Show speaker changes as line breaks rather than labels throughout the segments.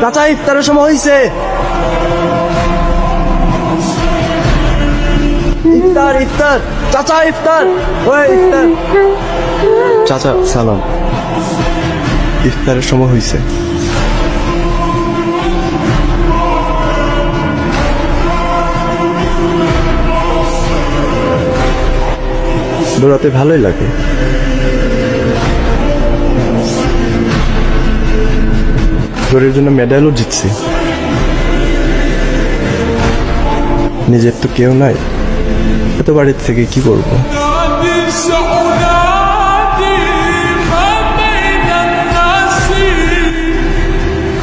চাচা ইফতারের সময় হয়েছে। ইফতার ইফতার চাচা ইফতার। ওই ইফতার। চাচা সালাম। ইফতারের সময় হয়েছে। দৌড়াতে ভালোই লাগে। দৌড়ের জন্য মেডেলও জিতছি। নিজের তো কেউ নাই, এত বাড়ির থেকে কি করব?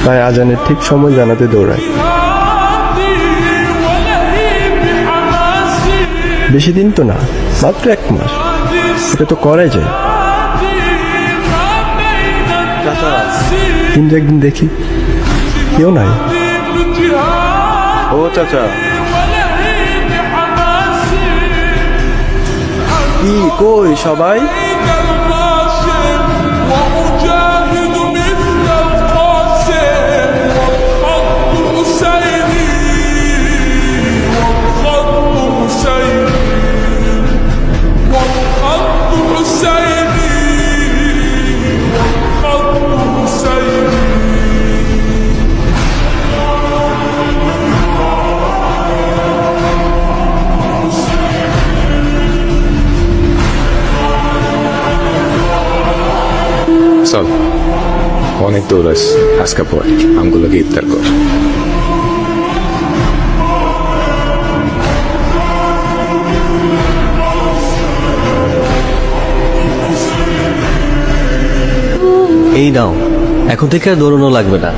তাই আজানের ঠিক সময় জানাতে দৌড়াই। বেশি দিন তো না, মাত্র 1 মাস। এটা তো করাই যায়। কিন্তু একদিন দেখি কেউ নাই। ও চাচা, কি কই সবাই?
চল, অনেক দৌড়াস, আজকে পর আমগুলোকে ইফতার কর।
এই নাও, এখন থেকে আর দৌড়ানো লাগবে না।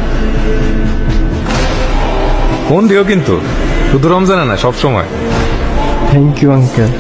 ফোন দিও কিন্তু, শুধু রমজানে না, সব সময়।
Thank you uncle.